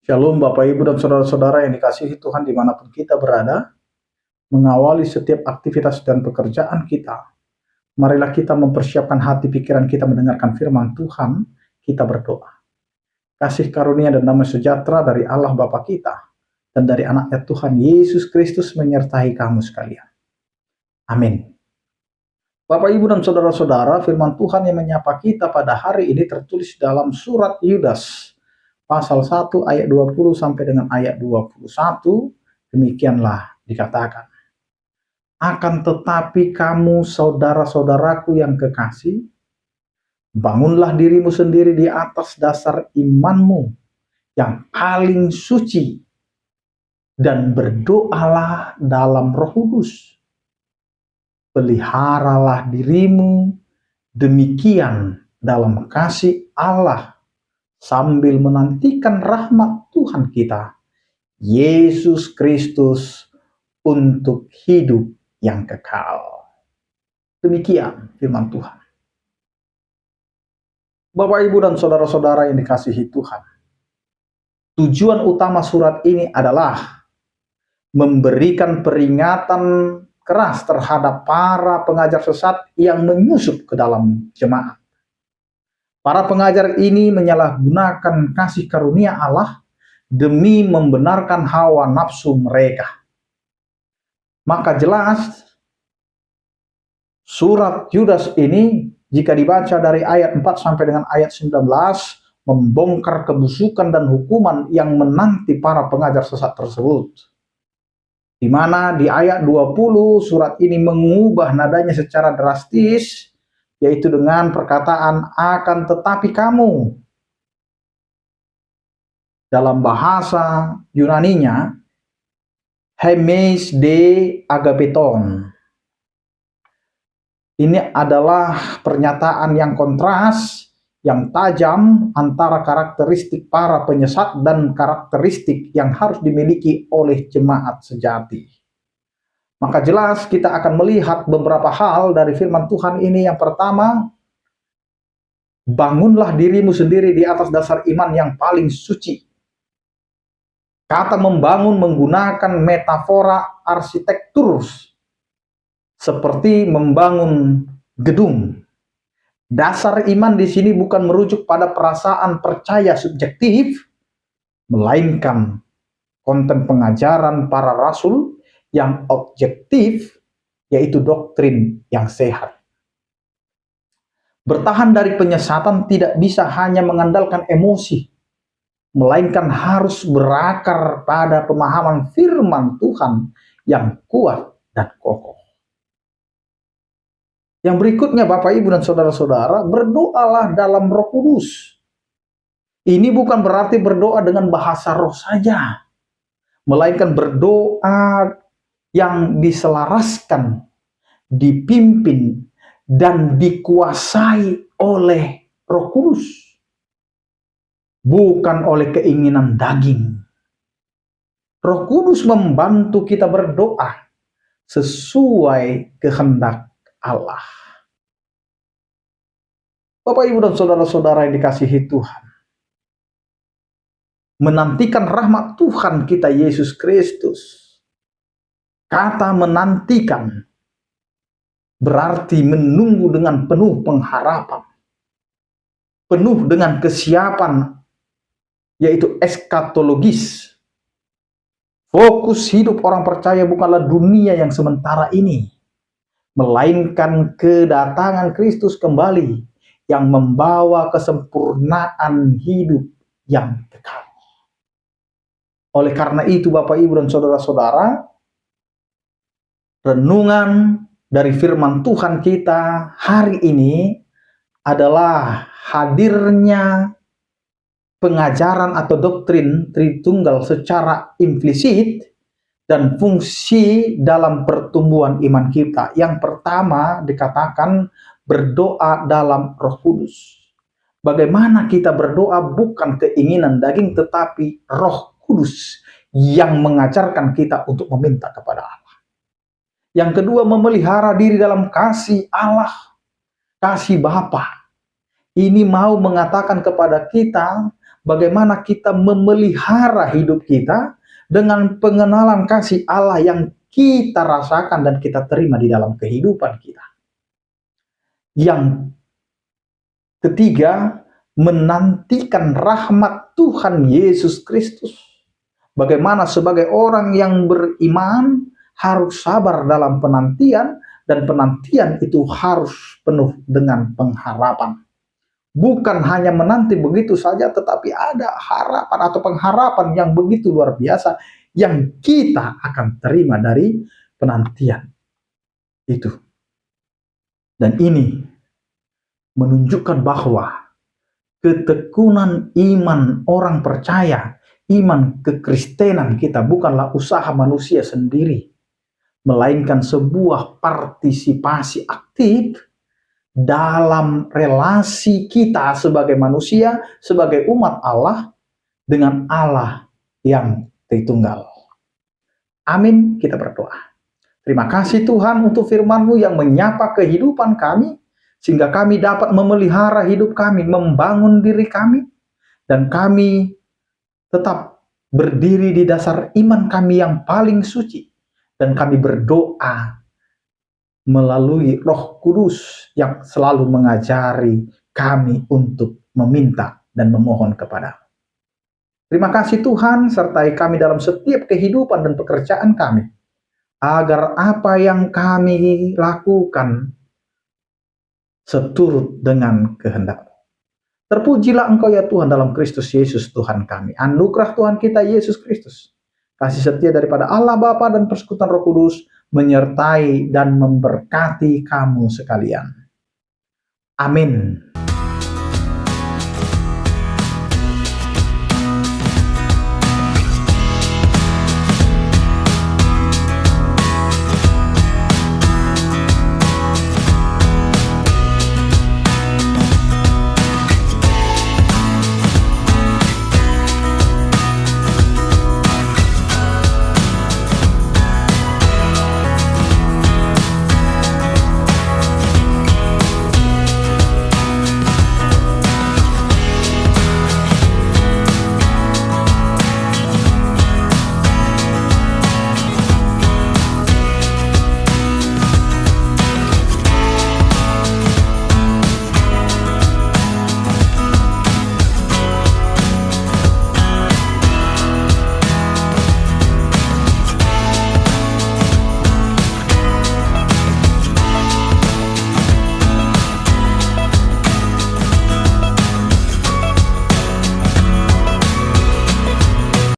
Shalom Bapak Ibu dan Saudara-saudara yang dikasihi Tuhan dimanapun kita berada, mengawali setiap aktivitas dan pekerjaan kita. Marilah kita mempersiapkan hati pikiran kita mendengarkan firman Tuhan, kita berdoa. Kasih karunia dan damai sejahtera dari Allah Bapa kita dan dari anaknya Tuhan Yesus Kristus menyertai kamu sekalian. Amin. Bapak Ibu dan Saudara-saudara, firman Tuhan yang menyapa kita pada hari ini tertulis dalam surat Yudas pasal 1 ayat 20 sampai dengan ayat 21, demikianlah dikatakan. Akan tetapi kamu saudara-saudaraku yang kekasih, bangunlah dirimu sendiri di atas dasar imanmu yang paling suci dan berdoalah dalam Roh Kudus. Peliharalah dirimu demikian dalam kasih Allah sambil menantikan rahmat Tuhan kita, Yesus Kristus, untuk hidup yang kekal. Demikian firman Tuhan. Bapak, Ibu, dan saudara-saudara yang dikasihi Tuhan, tujuan utama surat ini adalah memberikan peringatan keras terhadap para pengajar sesat yang menyusup ke dalam jemaat. Para pengajar ini menyalahgunakan kasih karunia Allah demi membenarkan hawa nafsu mereka. Maka jelas surat Yudas ini jika dibaca dari ayat 4 sampai dengan ayat 19 membongkar kebusukan dan hukuman yang menanti para pengajar sesat tersebut. Di mana di ayat 20 surat ini mengubah nadanya secara drastis, yaitu dengan perkataan akan tetapi kamu. Dalam bahasa Yunaninya, hemes de agapeton. Ini adalah pernyataan yang kontras, yang tajam antara karakteristik para penyesat dan karakteristik yang harus dimiliki oleh jemaat sejati. Maka jelas kita akan melihat beberapa hal dari firman Tuhan ini. Yang pertama, bangunlah dirimu sendiri di atas dasar iman yang paling suci. Kata membangun menggunakan metafora arsitektur, seperti membangun gedung. Dasar iman di sini bukan merujuk pada perasaan percaya subjektif, melainkan konten pengajaran para rasul yang objektif, yaitu doktrin yang sehat. Bertahan dari penyesatan tidak bisa hanya mengandalkan emosi, melainkan harus berakar pada pemahaman firman Tuhan yang kuat dan kokoh. Yang berikutnya Bapak, Ibu, dan saudara-saudara, berdoalah dalam Roh Kudus. Ini bukan berarti berdoa dengan bahasa roh saja, melainkan berdoa yang diselaraskan, dipimpin, dan dikuasai oleh Roh Kudus, bukan oleh keinginan daging. Roh Kudus membantu kita berdoa sesuai kehendak Allah. Bapak, Ibu, dan saudara-saudara yang dikasihi Tuhan, menantikan rahmat Tuhan kita Yesus Kristus. Kata menantikan berarti menunggu dengan penuh pengharapan, penuh dengan kesiapan, yaitu eskatologis. Fokus hidup orang percaya bukanlah dunia yang sementara ini, melainkan kedatangan Kristus kembali yang membawa kesempurnaan hidup yang kekal. Oleh karena itu Bapak, Ibu, dan saudara-saudara, renungan dari firman Tuhan kita hari ini adalah hadirnya pengajaran atau doktrin Tritunggal secara implisit dan fungsi dalam pertumbuhan iman kita. Yang pertama dikatakan berdoa dalam Roh Kudus. Bagaimana kita berdoa bukan keinginan daging, tetapi Roh Kudus yang mengajarkan kita untuk meminta kepada Allah. Yang kedua, memelihara diri dalam kasih Allah, kasih Bapa, Ini mau mengatakan kepada kita bagaimana kita memelihara hidup kita dengan pengenalan kasih Allah yang kita rasakan dan kita terima di dalam kehidupan kita. Yang ketiga, menantikan rahmat Tuhan Yesus Kristus. Bagaimana sebagai orang yang beriman harus sabar dalam penantian, dan penantian itu harus penuh dengan pengharapan. Bukan hanya menanti begitu saja, tetapi ada harapan atau pengharapan yang begitu luar biasa yang kita akan terima dari penantian itu. Dan ini menunjukkan bahwa ketekunan iman orang percaya, iman kekristenan kita bukanlah usaha manusia sendiri, melainkan sebuah partisipasi aktif dalam relasi kita sebagai manusia, sebagai umat Allah, dengan Allah yang Tritunggal. Amin, kita berdoa. Terima kasih Tuhan untuk firman-Mu yang menyapa kehidupan kami, sehingga kami dapat memelihara hidup kami, membangun diri kami, dan kami tetap berdiri di dasar iman kami yang paling suci. Dan kami berdoa melalui Roh Kudus yang selalu mengajari kami untuk meminta dan memohon kepada-Mu. Terima kasih Tuhan, sertai kami dalam setiap kehidupan dan pekerjaan kami, agar apa yang kami lakukan seturut dengan kehendak-Mu. Terpujilah Engkau ya Tuhan dalam Kristus Yesus Tuhan kami. Anugerah Tuhan kita Yesus Kristus, kasih setia daripada Allah Bapa dan persekutuan Roh Kudus menyertai dan memberkati kamu sekalian. Amin.